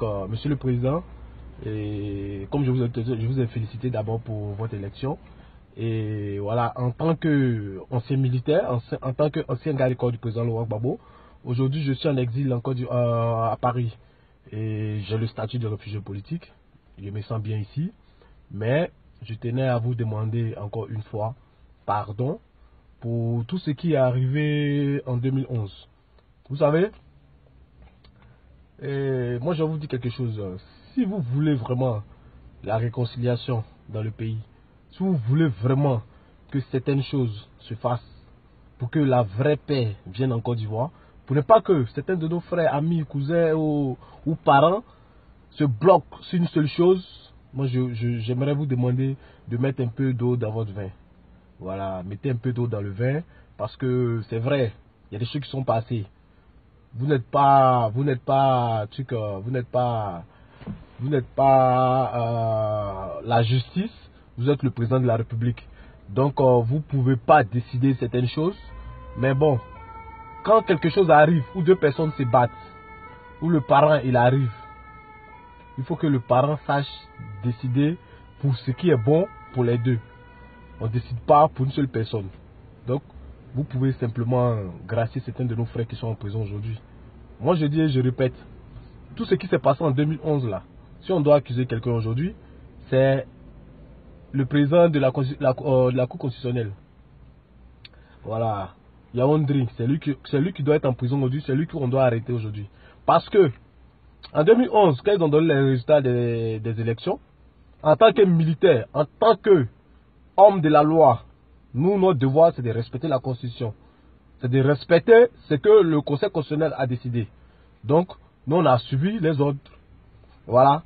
Monsieur le Président, et comme je vous ai félicité d'abord pour votre élection. Et voilà, en tant qu'ancien militaire, en tant qu'ancien garde du corps du président Laurent Gbagbo, aujourd'hui je suis en exil à Paris. Et j'ai le statut de réfugié politique. Je me sens bien ici. Mais je tenais à vous demander encore une fois pardon pour tout ce qui est arrivé en 2011. Vous savez, et moi, je vous dis quelque chose. Si vous voulez vraiment la réconciliation dans le pays, si vous voulez vraiment que certaines choses se fassent pour que la vraie paix vienne en Côte d'Ivoire, pour ne pas que certains de nos frères, amis, cousins ou parents se bloquent sur une seule chose, moi, j'aimerais vous demander de mettre un peu d'eau dans votre vin. Voilà, mettez un peu d'eau dans le vin parce que c'est vrai, il y a des choses qui sont passées. Vous n'êtes pas la justice, vous êtes le président de la République. Donc vous ne pouvez pas décider certaines choses. Mais bon, quand quelque chose arrive, où deux personnes se battent, où le parent il arrive, il faut que le parent sache décider pour ce qui est bon pour les deux. On ne décide pas pour une seule personne. Donc, vous pouvez simplement gracier certains de nos frères qui sont en prison aujourd'hui. Moi, je dis et je répète, tout ce qui s'est passé en 2011 là, si on doit accuser quelqu'un aujourd'hui, c'est le président de la Cour constitutionnelle. Voilà, Yaoundé, c'est lui qui doit être en prison aujourd'hui, c'est lui qu'on doit arrêter aujourd'hui. Parce que, en 2011, quand ils ont donné les résultats des élections, en tant que militaire, en tant que homme de la loi, nous, notre devoir, c'est de respecter la Constitution. C'est de respecter ce que le Conseil constitutionnel a décidé. Donc, nous, on a suivi les ordres. Voilà.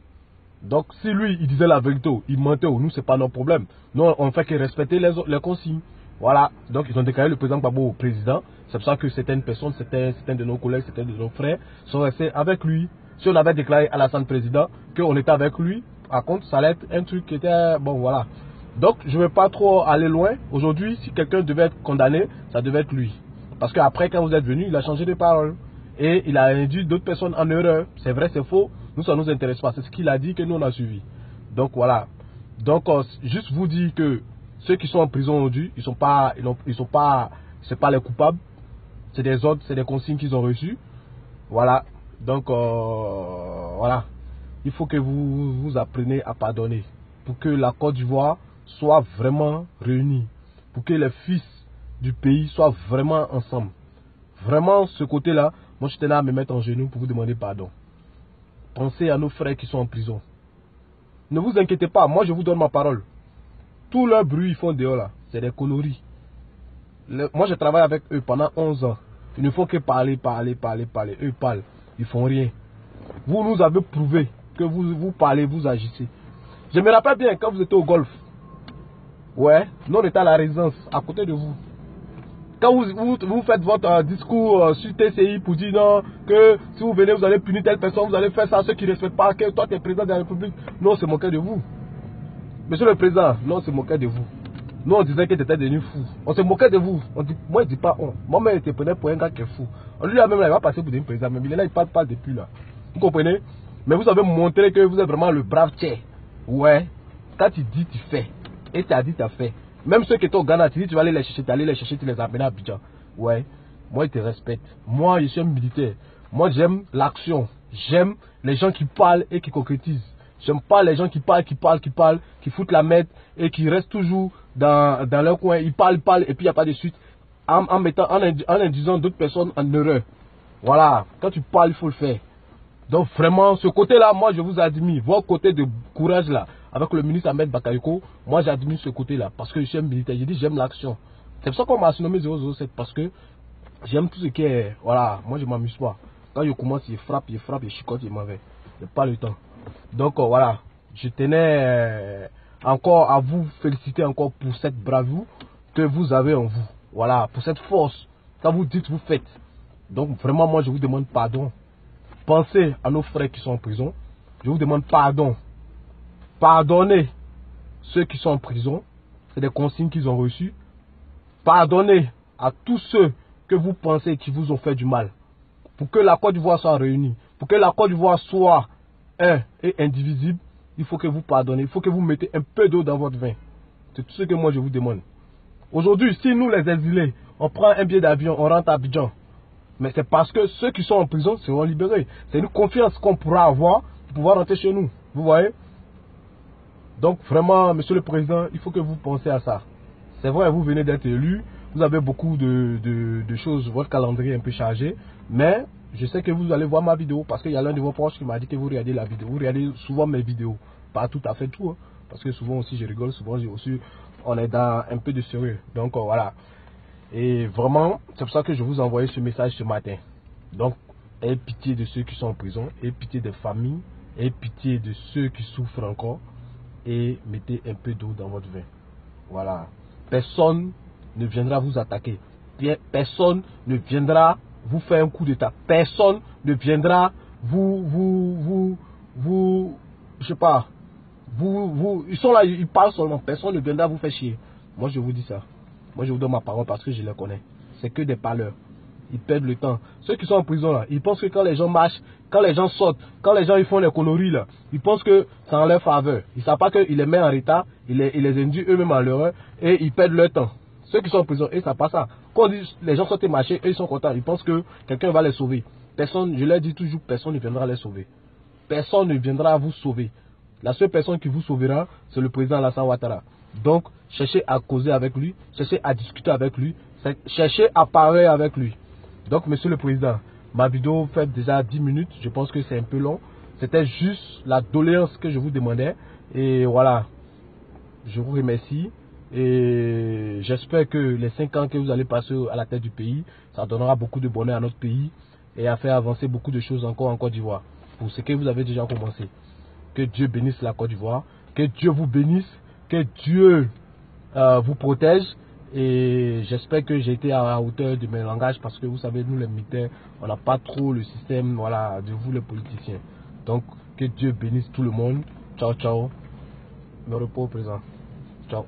Donc, si lui, il disait la vérité, il mentait, nous, c'est pas notre problème. Nous, on fait que respecter les consignes. Voilà. Donc, ils ont déclaré le président Gbagbo au président. C'est pour ça que certaines personnes, certains de nos collègues, certains de nos frères sont restés avec lui. Si on avait déclaré Alassane président, qu'on était avec lui, par contre, ça allait être un truc qui était... Bon, voilà. Donc, je ne vais pas trop aller loin. Aujourd'hui, si quelqu'un devait être condamné, ça devait être lui. Parce qu'après, quand vous êtes venu, il a changé de parole. Et il a induit d'autres personnes en erreur. C'est vrai, c'est faux. Nous, ça ne nous intéresse pas. C'est ce qu'il a dit que nous, on a suivi. Donc, voilà. Donc, juste vous dire que ceux qui sont en prison aujourd'hui, c'est pas les coupables. C'est des ordres, c'est des consignes qu'ils ont reçues. Voilà. Donc, voilà. Il faut que vous appreniez à pardonner. Pour que la Côte d'Ivoire soit vraiment réunie. Pour que les fils du pays soient vraiment ensemble. Vraiment, ce côté-là, moi je tenais à me mettre en genoux pour vous demander pardon. Pensez à nos frères qui sont en prison. Ne vous inquiétez pas, moi je vous donne ma parole. Tout leur bruit ils font dehors là, c'est des conneries. Moi je travaille avec eux pendant 11 ans. Il ne faut que parler. Eux parlent, ils font rien. Vous nous avez prouvé que vous parlez, vous agissez. Je me rappelle bien quand vous étiez au golf. Ouais, nous on était à la résidence, à côté de vous. Quand vous faites votre discours sur TCI pour dire non, que si vous venez, vous allez punir telle personne, vous allez faire ça à ceux qui ne respectent pas, que toi tu es président de la République. Non, c'est moqué de vous. Monsieur le président, non, c'est moqué de vous. Nous, on disait que tu étais devenu fou. On se moquait de vous. Moi, je dis pas on. Moi-même, je te prenais pour un gars qui est fou. Lui, même là, il va passer pour un président. Mais il est là, il parle depuis là. Vous comprenez? Mais vous avez montré que vous êtes vraiment le brave tchè. Ouais. Quand tu dis, tu fais. Et tu as dit, tu as fait. Même ceux qui étaient au Ghana, tu dis, tu vas aller les chercher, tu allais les chercher, tu les amènes à Abidjan. Ouais. Moi, je te respecte. Moi, je suis un militaire. Moi, j'aime l'action. J'aime les gens qui parlent et qui concrétisent. J'aime pas les gens qui parlent, qui foutent la merde et qui restent toujours dans leur coin. Ils parlent et puis il n'y a pas de suite. En induisant d'autres personnes en erreur. Voilà. Quand tu parles, il faut le faire. Donc vraiment, ce côté-là, moi je vous admire. Votre côté de courage là, avec le ministre Ahmed Bakayoko, moi j'admire ce côté-là. Parce que je suis un militaire. J'ai dit j'aime l'action. C'est pour ça qu'on m'a surnommé 007. Parce que j'aime tout ce qui est... Voilà, moi je m'amuse pas. Quand je commence, il frappe, il chicote, il m'en va. Il n'y a pas le temps. Donc voilà, je tenais encore à vous féliciter encore pour cette bravoure que vous avez en vous. Voilà, pour cette force. Quand vous dites, vous faites. Donc vraiment, moi je vous demande pardon. Pensez à nos frères qui sont en prison. Je vous demande pardon. Pardonnez ceux qui sont en prison. C'est des consignes qu'ils ont reçues. Pardonnez à tous ceux que vous pensez qui vous ont fait du mal. Pour que la Côte d'Ivoire soit réunie. Pour que la Côte d'Ivoire soit un et indivisible, il faut que vous pardonnez, il faut que vous mettez un peu d'eau dans votre vin. C'est tout ce que moi je vous demande. Aujourd'hui, si nous les exilés, on prend un billet d'avion, on rentre à Abidjan, mais c'est parce que ceux qui sont en prison seront libérés. C'est une confiance qu'on pourra avoir pour pouvoir rentrer chez nous. Vous voyez? Donc vraiment, Monsieur le Président, il faut que vous pensiez à ça. C'est vrai, vous venez d'être élu, vous avez beaucoup de choses, votre calendrier est un peu chargé, mais je sais que vous allez voir ma vidéo parce qu'il y a l'un de vos proches qui m'a dit que vous regardez la vidéo. Vous regardez souvent mes vidéos, pas tout à fait tout, hein, parce que souvent aussi je rigole, souvent aussi on est dans un peu de sérieux. Donc voilà. Et vraiment, c'est pour ça que je vous ai envoyé ce message ce matin. Donc, ayez pitié de ceux qui sont en prison, ayez pitié des familles, ayez pitié de ceux qui souffrent encore et mettez un peu d'eau dans votre vin. Voilà. Personne ne viendra vous attaquer. Personne ne viendra vous faire un coup d'état. Personne ne viendra je sais pas, ils sont là, ils parlent seulement. Personne ne viendra vous faire chier. Moi, je vous dis ça. Moi, je vous donne ma parole parce que je les connais. C'est que des parleurs. Ils perdent le temps. Ceux qui sont en prison là, ils pensent que quand les gens marchent, quand les gens sortent, quand les gens ils font les conneries là, ils pensent que c'est en leur faveur. Ils ne savent pas qu'ils les mettent en retard, ils les induisent eux-mêmes en l'erreur et ils perdent leur temps. Ceux qui sont en prison, ils ne savent pas ça. Quand on dit les gens sortent marcher, eux ils sont contents. Ils pensent que quelqu'un va les sauver. Personne, je leur dis toujours, personne ne viendra les sauver. Personne ne viendra vous sauver. La seule personne qui vous sauvera, c'est le président Alassane Ouattara. Donc, cherchez à causer avec lui, cherchez à discuter avec lui, cherchez à parler avec lui. Donc, Monsieur le Président, ma vidéo fait déjà 10 minutes. Je pense que c'est un peu long. C'était juste la doléance que je vous demandais. Et voilà, je vous remercie. Et j'espère que les 5 ans que vous allez passer à la tête du pays, ça donnera beaucoup de bonheur à notre pays et à faire avancer beaucoup de choses encore en Côte d'Ivoire. Pour ce que vous avez déjà commencé. Que Dieu bénisse la Côte d'Ivoire. Que Dieu vous bénisse. Que Dieu vous protège. Et j'espère que j'ai été à la hauteur de mes langages parce que vous savez, nous les militaires, on n'a pas trop le système voilà, de vous les politiciens. Donc, que Dieu bénisse tout le monde. Ciao, ciao. Me repos présent. Ciao.